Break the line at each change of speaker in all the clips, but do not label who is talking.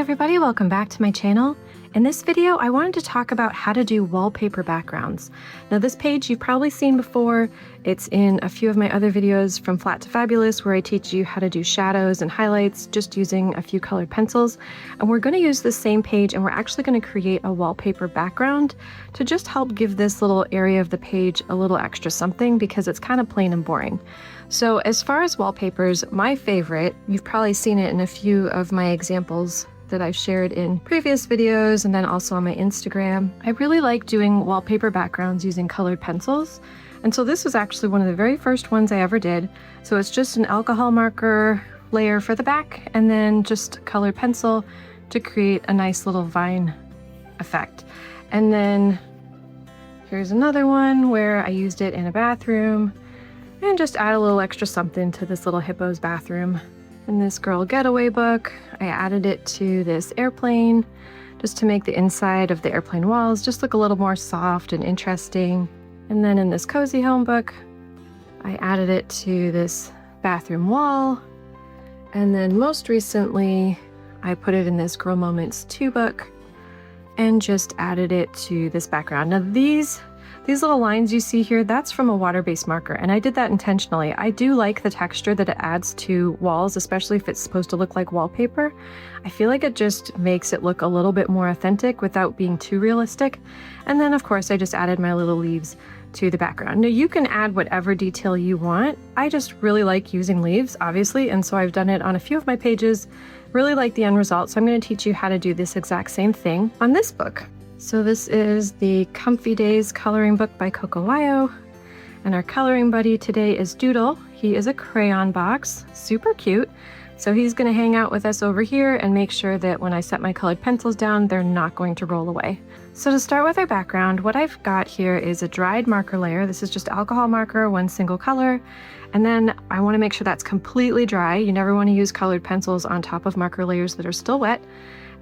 everybody, welcome back to my channel. In this video, I wanted to talk about how to do wallpaper backgrounds. Now this page you've probably seen before. It's in a few of my other videos from Flat to Fabulous where I teach you how to do shadows and highlights just using a few colored pencils. And we're going to use the same page and we're actually going to create a wallpaper background to just help give this little area of the page a little extra something because it's kind of plain and boring. So as far as wallpapers, my favorite, you've probably seen it in a few of my examples that I've shared in previous videos and then also on my Instagram. I really like doing wallpaper backgrounds using colored pencils. And so this was actually one of the very first ones I ever did. So it's just an alcohol marker layer for the back and then just colored pencil to create a nice little vine effect. And then here's another one where I used it in a bathroom and just add a little extra something to this little hippo's bathroom. In this girl getaway book, I added it to this airplane just to make the inside of the airplane walls just look a little more soft and interesting. And then in this cozy home book, I added it to this bathroom wall. And then most recently, I put it in this Girl Moments 2 book and just added it to this background. Now these little lines you see here, that's from a water-based marker, and I did that intentionally. I do like the texture that it adds to walls, especially if it's supposed to look like wallpaper. I feel like it just makes it look a little bit more authentic without being too realistic. And then of course I just added my little leaves to the background. Now you can add whatever detail you want. I just really like using leaves, obviously, and so I've done it on a few of my pages. Really like the end result, so I'm going to teach you how to do this exact same thing on this book. So this is the Comfy Days coloring book by Coco Wayo, and our coloring buddy today is Doodle. He is a crayon box, super cute. So he's going to hang out with us over here and make sure that when I set my colored pencils down, they're not going to roll away. So to start with our background, what I've got here is a dried marker layer. This is just alcohol marker, one single color. And then I want to make sure that's completely dry. You never want to use colored pencils on top of marker layers that are still wet.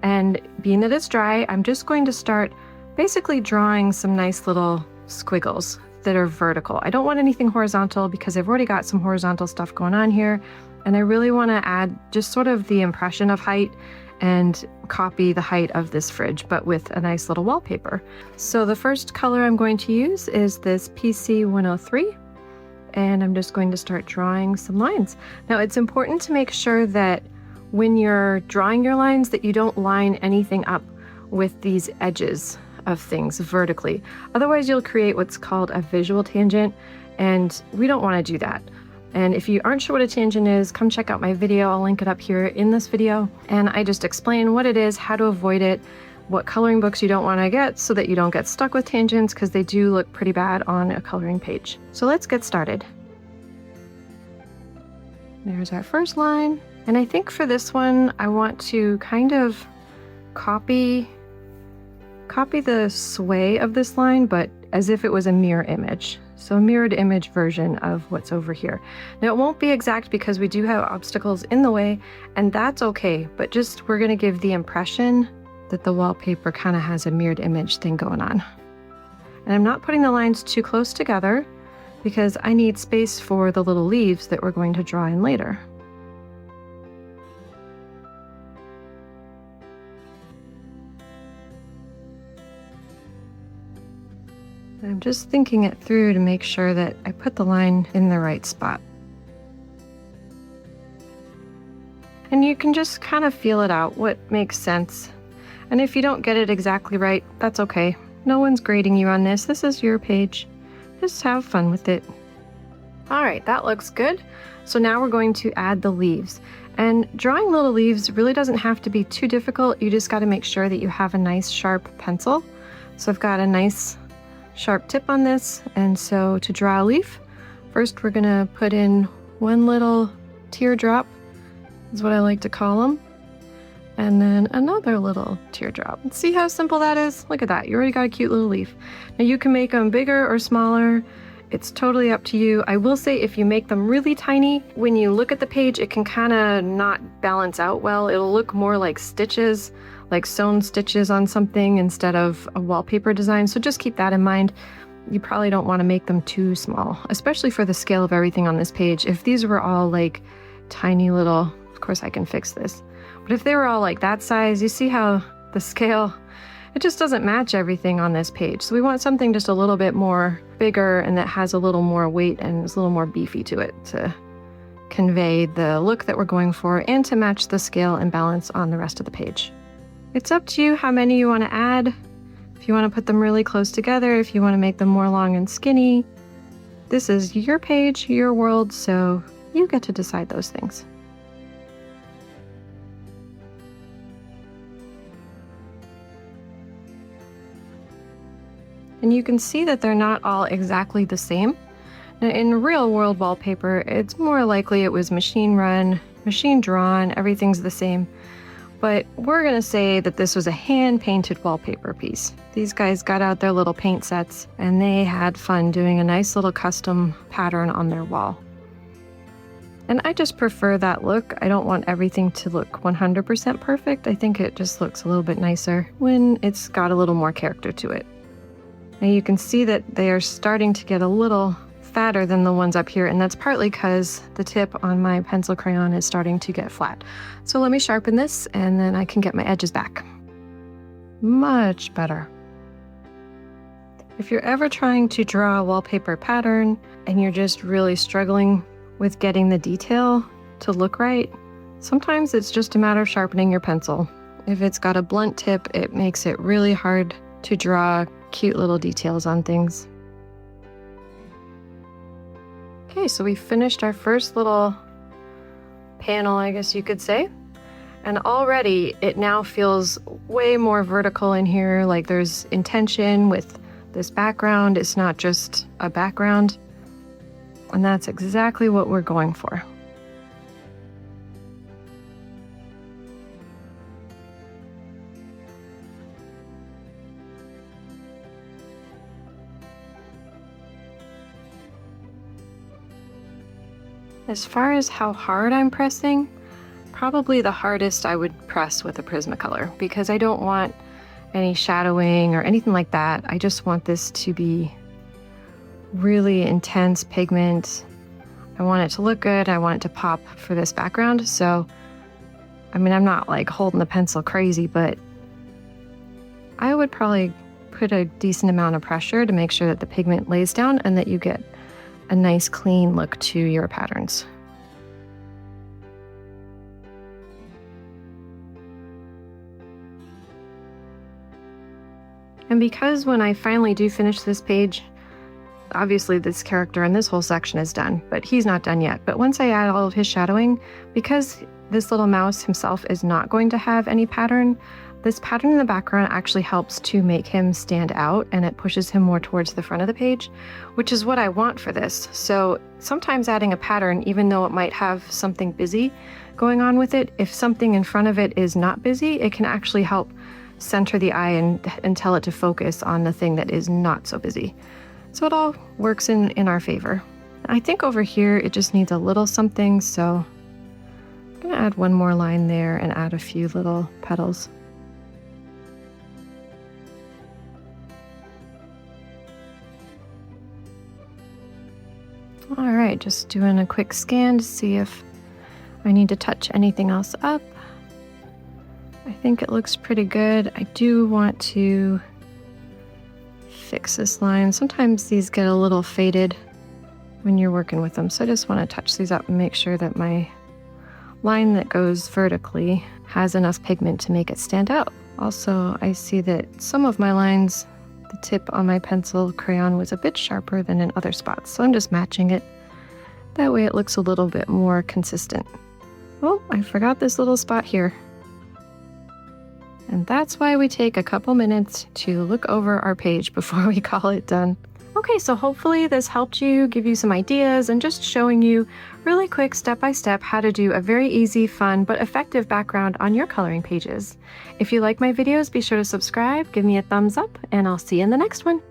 And being that it's dry, I'm just going to start basically drawing some nice little squiggles that are vertical. I don't want anything horizontal because I've already got some horizontal stuff going on here. And I really want to add just sort of the impression of height and copy the height of this fridge, but with a nice little wallpaper. So the first color I'm going to use is this PC 103. And I'm just going to start drawing some lines. Now it's important to make sure that when you're drawing your lines that you don't line anything up with these edges of things vertically. Otherwise you'll create what's called a visual tangent, and we don't want to do that. And if you aren't sure what a tangent is, come check out my video. I'll link it up here in this video. And I just explain what it is, how to avoid it, what coloring books you don't want to get so that you don't get stuck with tangents, because they do look pretty bad on a coloring page. So let's get started. There's our first line. And I think for this one, I want to kind of copy the sway of this line, but as if it was a mirror image. So a mirrored image version of what's over here. Now it won't be exact because we do have obstacles in the way, and that's okay, but just we're gonna give the impression that the wallpaper kind of has a mirrored image thing going on. And I'm not putting the lines too close together because I need space for the little leaves that we're going to draw in later. I'm just thinking it through to make sure that I put the line in the right spot. And you can just kind of feel it out, what makes sense. And if you don't get it exactly right, that's okay. No one's grading you on this. This is your page. Just have fun with it. All right, that looks good. So now we're going to add the leaves. And drawing little leaves really doesn't have to be too difficult. You just got to make sure that you have a nice sharp pencil. So I've got a nice sharp tip on this, and so to draw a leaf, first we're gonna put in one little teardrop, is what I like to call them, and then another little teardrop. See how simple that is? Look at that, you already got a cute little leaf. Now you can make them bigger or smaller, it's totally up to you. I will say if you make them really tiny, when you look at the page it can kind of not balance out well. It'll look more like stitches, like sewn stitches on something instead of a wallpaper design. So just keep that in mind. You probably don't want to make them too small, especially for the scale of everything on this page. If these were all like tiny little, of course I can fix this. But if they were all like that size, you see how the scale, it just doesn't match everything on this page. So we want something just a little bit more bigger and that has a little more weight and is a little more beefy to it to convey the look that we're going for and to match the scale and balance on the rest of the page. It's up to you how many you want to add. If you want to put them really close together, if you want to make them more long and skinny. This is your page, your world, so you get to decide those things. And you can see that they're not all exactly the same. Now, in real world wallpaper, it's more likely it was machine run, machine drawn, everything's the same. But we're gonna say that this was a hand-painted wallpaper piece. These guys got out their little paint sets and they had fun doing a nice little custom pattern on their wall. And I just prefer that look. I don't want everything to look 100% perfect. I think it just looks a little bit nicer when it's got a little more character to it. Now you can see that they are starting to get a little fatter than the ones up here, and that's partly because the tip on my pencil crayon is starting to get flat. So let me sharpen this and then I can get my edges back. Much better. If you're ever trying to draw a wallpaper pattern and you're just really struggling with getting the detail to look right, sometimes it's just a matter of sharpening your pencil. If it's got a blunt tip, it makes it really hard to draw cute little details on things. Okay, so we finished our first little panel, I guess you could say. And already it now feels way more vertical in here, like there's intention with this background. It's not just a background. And that's exactly what we're going for. As far as how hard I'm pressing, probably the hardest I would press with a Prismacolor because I don't want any shadowing or anything like that. I just want this to be really intense pigment. I want it to look good. I want it to pop for this background. So, I mean, I'm not like holding the pencil crazy, but I would probably put a decent amount of pressure to make sure that the pigment lays down and that you get a nice clean look to your patterns. And because when I finally do finish this page, obviously this character and this whole section is done, but he's not done yet. But once I add all of his shadowing, because this little mouse himself is not going to have any pattern, this pattern in the background actually helps to make him stand out and it pushes him more towards the front of the page, which is what I want for this. So sometimes adding a pattern, even though it might have something busy going on with it, if something in front of it is not busy, it can actually help center the eye and tell it to focus on the thing that is not so busy. So it all works in our favor. I think over here it just needs a little something, so I'm gonna add one more line there and add a few little petals. All right, just doing a quick scan to see if I need to touch anything else up. I think it looks pretty good. I do want to fix this line. Sometimes these get a little faded when you're working with them, so I just want to touch these up and make sure that my line that goes vertically has enough pigment to make it stand out. Also, I see that some of my lines, the tip on my pencil crayon was a bit sharper than in other spots, so I'm just matching it. That way it looks a little bit more consistent. Oh, I forgot this little spot here. And that's why we take a couple minutes to look over our page before we call it done. Okay, so hopefully this helped you, give you some ideas, and just showing you really quick step-by-step how to do a very easy, fun, but effective background on your coloring pages. If you like my videos, be sure to subscribe, give me a thumbs up, and I'll see you in the next one.